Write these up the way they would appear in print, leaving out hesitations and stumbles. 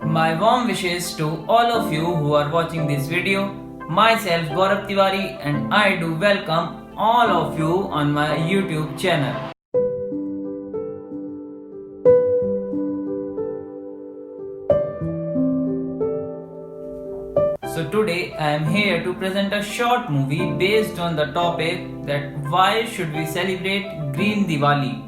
My warm wishes to all of you who are watching this video. Myself Gaurav Tiwari and I do welcome all of you on my YouTube channel. So today I am here to present a short movie based on the topic that why should we celebrate Green Diwali.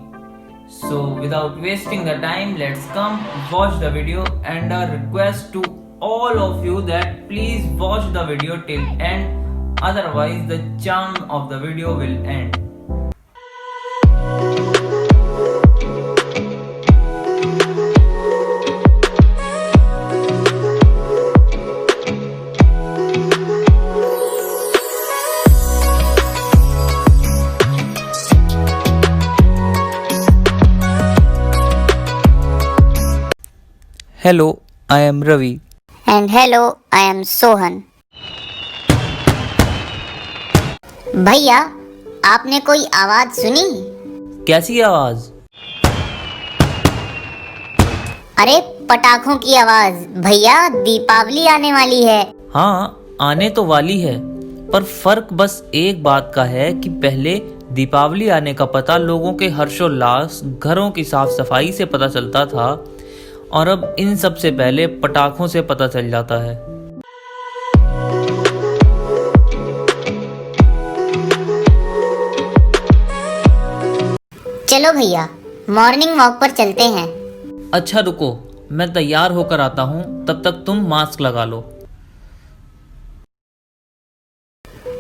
So without wasting the time, let's come watch the video, and a request to all of you that please watch the video till end, otherwise the charm of the video will end. Hello, I am Ravi. And hello, I am Sohan. भैया, आपने कोई आवाज सुनी? कैसी आवाज? अरे पटाखों की आवाज। भैया, दीपावली आने वाली है। हाँ, आने तो वाली है, पर फर्क बस एक बात का है कि पहले दीपावली आने का पता लोगों के हर्षोल्लास, घरों की साफ सफाई से पता चलता था, और अब इन सब से पहले पटाखों से पता चल जाता है। चलो भैया, मॉर्निंग वॉक पर चलते हैं। अच्छा रुको, मैं तैयार होकर आता हूँ, तब तक तुम मास्क लगा लो।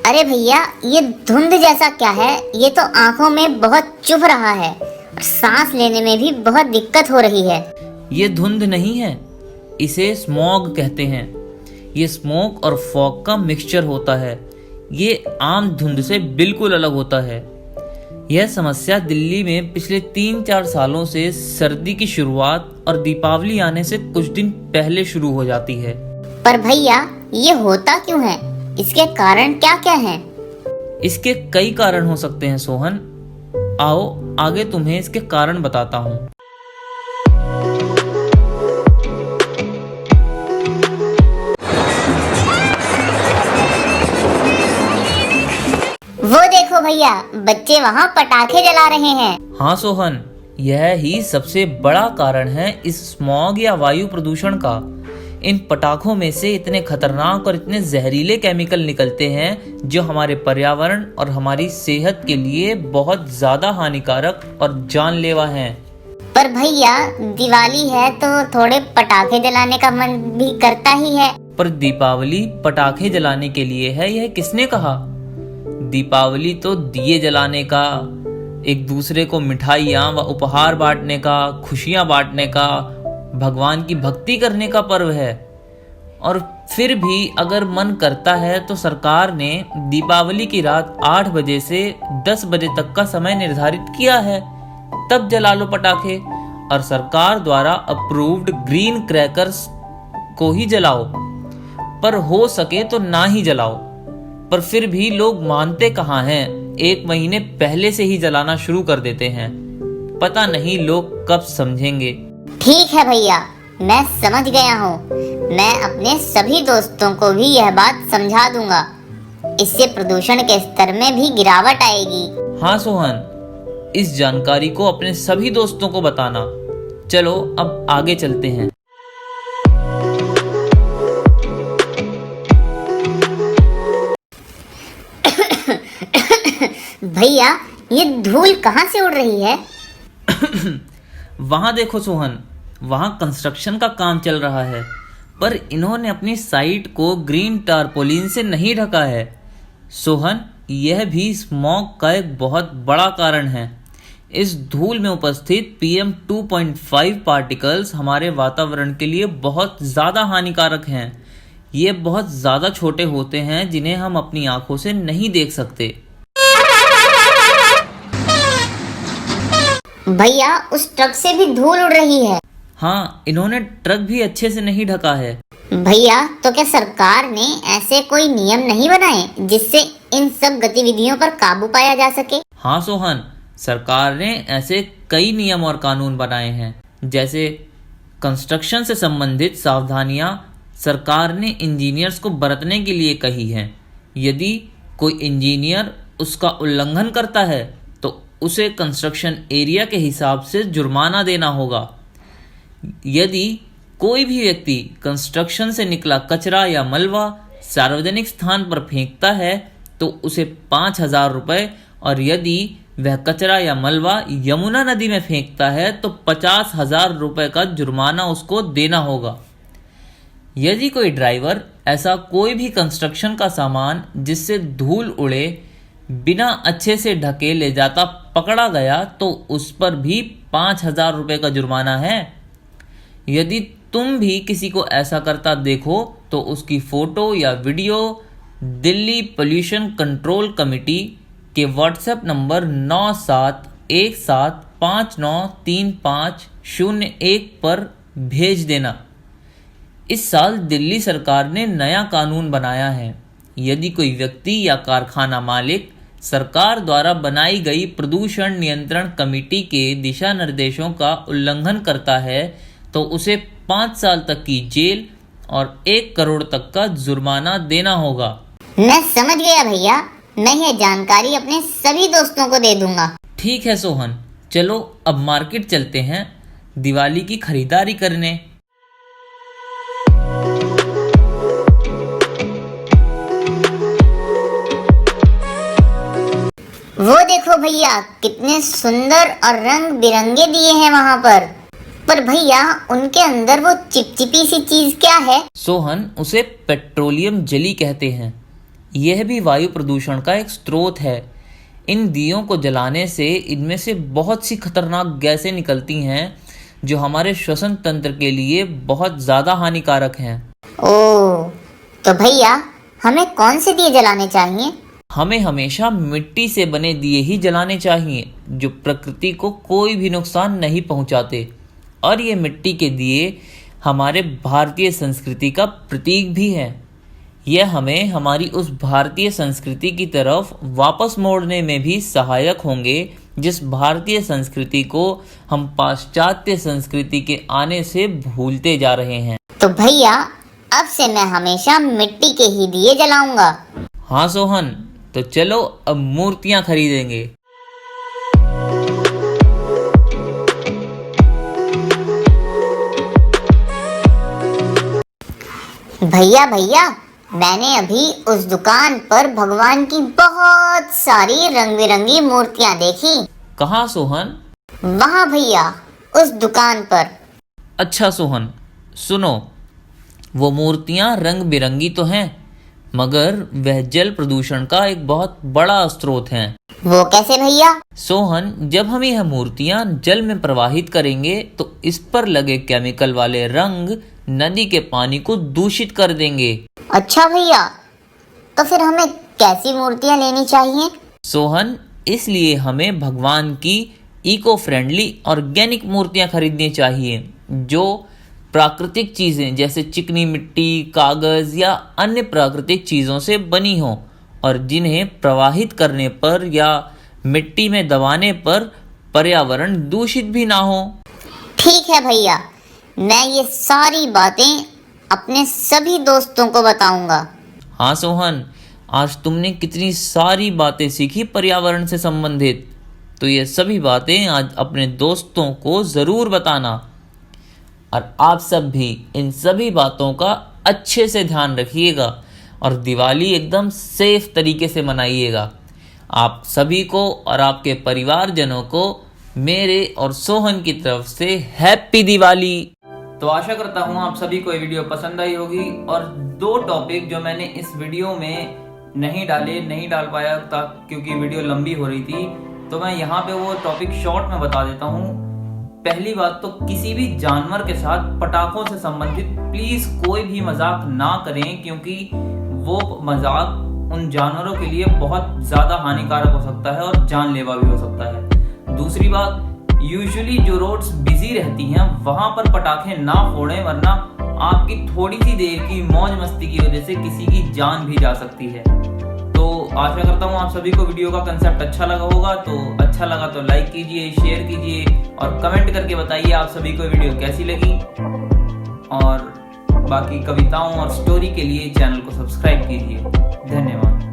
अरे भैया, ये धुंध जैसा क्या है? ये तो आंखों में बहुत चुभ रहा है और सांस लेने में भी बहुत दिक्कत हो रही है। ये धुंध नहीं है, इसे स्मॉग कहते हैं। ये स्मोक और फॉग का मिक्सचर होता है। ये आम धुंध से बिल्कुल अलग होता है। यह समस्या दिल्ली में पिछले 3-4 सालों से सर्दी की शुरुआत और दीपावली आने से कुछ दिन पहले शुरू हो जाती है। पर भैया, ये होता क्यों है? इसके कारण क्या क्या हैं? इसके कई कारण हो सकते हैं सोहन। आओ आगे तुम्हें इसके कारण बताता हूँ। वो देखो भैया, बच्चे वहाँ पटाखे जला रहे हैं। हाँ सोहन, यह ही सबसे बड़ा कारण है इस स्मॉग या वायु प्रदूषण का। इन पटाखों में से इतने खतरनाक और इतने जहरीले केमिकल निकलते हैं जो हमारे पर्यावरण और हमारी सेहत के लिए बहुत ज्यादा हानिकारक और जानलेवा हैं। पर भैया, दिवाली है तो थोड़े पटाखे जलाने का मन भी करता ही है। पर दीपावली पटाखे जलाने के लिए है, यह किसने कहा? दीपावली तो दिए जलाने का, एक दूसरे को मिठाइयाँ व उपहार बांटने का, खुशियाँ बांटने का, भगवान की भक्ति करने का पर्व है। और फिर भी अगर मन करता है तो सरकार ने दीपावली की रात 8 बजे से 10 बजे तक का समय निर्धारित किया है, तब जला लो पटाखे। और सरकार द्वारा अप्रूव्ड ग्रीन क्रैकर्स को ही जलाओ, पर हो सके तो ना ही जलाओ। पर फिर भी लोग मानते कहाँ हैं, 1 महीने पहले से ही जलाना शुरू कर देते हैं। पता नहीं लोग कब समझेंगे। ठीक है भैया, मैं समझ गया हूँ। मैं अपने सभी दोस्तों को भी यह बात समझा दूंगा। इससे प्रदूषण के स्तर में भी गिरावट आएगी। हाँ सोहन, इस जानकारी को अपने सभी दोस्तों को बताना। चलो अब आगे चलते हैं। भैया, ये धूल कहाँ से उड़ रही है? वहां देखो सोहन, वहां कंस्ट्रक्शन का काम चल रहा है, पर इन्होंने अपनी साइट को ग्रीन टारपोलिन से नहीं ढका है। सोहन, यह भी स्मॉग का एक बहुत बड़ा कारण है। इस धूल में उपस्थित PM 2.5 पार्टिकल्स हमारे वातावरण के लिए बहुत ज़्यादा हानिकारक हैं। ये बहुत ज़्यादा छोटे होते हैं जिन्हें हम अपनी आंखों से नहीं देख सकते। भैया, उस ट्रक से भी धूल उड़ रही है। हाँ, इन्होंने ट्रक भी अच्छे से नहीं ढका है। भैया, तो क्या सरकार ने ऐसे कोई नियम नहीं बनाए जिससे इन सब गतिविधियों पर काबू पाया जा सके? हाँ सोहन, सरकार ने ऐसे कई नियम और कानून बनाए हैं, जैसे कंस्ट्रक्शन से संबंधित सावधानियां सरकार ने इंजीनियर्स को बरतने के लिए कही हैं। यदि कोई इंजीनियर उसका उल्लंघन करता है तो उसे कंस्ट्रक्शन एरिया के हिसाब से जुर्माना देना होगा। यदि कोई भी व्यक्ति कंस्ट्रक्शन से निकला कचरा या मलबा सार्वजनिक स्थान पर फेंकता है तो उसे 5,000 रुपये, और यदि वह कचरा या मलबा यमुना नदी में फेंकता है तो 50,000 रुपये का जुर्माना उसको देना होगा। यदि कोई ड्राइवर ऐसा कोई भी कंस्ट्रक्शन का सामान जिससे धूल उड़े बिना अच्छे से ढके ले जाता पकड़ा गया तो उस पर भी 5,000 रुपये का जुर्माना है। यदि तुम भी किसी को ऐसा करता देखो तो उसकी फोटो या video Delhi pollution control committee के व्हाट्सएप नंबर 9717593501 पर भेज देना। इस साल दिल्ली सरकार ने नया कानून बनाया है। यदि कोई व्यक्ति या कारखाना मालिक सरकार द्वारा बनाई गई प्रदूषण नियंत्रण कमेटी के दिशा निर्देशों का उल्लंघन करता है तो उसे 5 साल तक की जेल और 1 करोड़ तक का जुर्माना देना होगा। मैं समझ गया भैया, मैं यह जानकारी अपने सभी दोस्तों को दे दूंगा। ठीक है सोहन, चलो अब मार्केट चलते हैं दिवाली की खरीदारी करने। वो देखो भैया, कितने सुंदर और रंग बिरंगे दिए हैं वहाँ पर भैया उनके अंदर वो चिपचिपी सी चीज क्या है? सोहन, उसे पेट्रोलियम जली कहते हैं। यह भी वायु प्रदूषण का एक स्रोत है। इन दियों को जलाने से इनमें से बहुत सी खतरनाक गैसें निकलती हैं जो हमारे श्वसन तंत्र के लिए बहुत ज़्यादा हानिकारक हैं। ओह, तो भैया हमें कौन से दिए जलाने चाहिए? हमें हमेशा मिट्टी से बने दिए ही जलाने चाहिए जो प्रकृति को कोई भी नुकसान नहीं पहुंचाते। और ये मिट्टी के दिए हमारे भारतीय संस्कृति का प्रतीक भी है। यह हमें हमारी उस भारतीय संस्कृति की तरफ वापस मोड़ने में भी सहायक होंगे जिस भारतीय संस्कृति को हम पाश्चात्य संस्कृति के आने से भूलते जा रहे हैं। तो भैया अब से मैं हमेशा मिट्टी के ही दिए जलाऊंगा। हाँ सोहन, तो चलो अब मूर्तियां खरीदेंगे। भैया भैया मैंने अभी उस दुकान पर भगवान की बहुत सारी रंग बिरंगी मूर्तियां देखी। कहाँ सोहन? वहाँ भैया, उस दुकान पर। अच्छा सोहन, सुनो, वो मूर्तियां रंग बिरंगी तो हैं मगर वह जल प्रदूषण का एक बहुत बड़ा स्रोत हैं। वो कैसे भैया? सोहन, जब हम यह मूर्तियां जल में प्रवाहित करेंगे तो इस पर लगे केमिकल वाले रंग नदी के पानी को दूषित कर देंगे। अच्छा भैया, तो फिर हमें कैसी मूर्तियां लेनी चाहिए? सोहन, इसलिए हमें भगवान की इको फ्रेंडली ऑर्गेनिक मूर्तियां खरीदनी चाहिए जो प्राकृतिक चीज़ें जैसे चिकनी मिट्टी, कागज़ या अन्य प्राकृतिक चीज़ों से बनी हों और जिन्हें प्रवाहित करने पर या मिट्टी में दबाने पर पर्यावरण दूषित भी ना हो। ठीक है भैया, मैं ये सारी बातें अपने सभी दोस्तों को बताऊंगा। हाँ सोहन, आज तुमने कितनी सारी बातें सीखी पर्यावरण से संबंधित, तो ये सभी बातें आज अपने दोस्तों को ज़रूर बताना। और आप सब भी इन सभी बातों का अच्छे से ध्यान रखिएगा और दिवाली एकदम सेफ तरीके से मनाइएगा। आप सभी को और आपके परिवारजनों को मेरे और सोहन की तरफ से हैप्पी दिवाली। तो आशा करता हूँ आप सभी को ये वीडियो पसंद आई होगी। और 2 टॉपिक जो मैंने इस वीडियो में नहीं डाल पाया था क्योंकि वीडियो लंबी हो रही थी, तो मैं यहाँ पे वो टॉपिक शॉर्ट में बता देता हूँ। पहली बात तो किसी भी जानवर के साथ पटाखों से संबंधित प्लीज कोई भी मजाक ना करें क्योंकि वो मजाक उन जानवरों के लिए बहुत ज्यादा हानिकारक हो सकता है और जानलेवा भी हो सकता है। दूसरी बात, यूजुअली जो रोड्स बिजी रहती हैं वहां पर पटाखे ना फोड़ें वरना आपकी थोड़ी सी देर की मौज मस्ती की वजह से किसी की जान भी जा सकती है। तो आशा करता हूँ आप सभी को वीडियो का कंसेप्ट अच्छा लगा होगा। तो अच्छा लगा तो लाइक कीजिए, शेयर कीजिए और कमेंट करके बताइए आप सभी को वीडियो कैसी लगी। और बाकी कविताओं और स्टोरी के लिए चैनल को सब्सक्राइब कीजिए। धन्यवाद।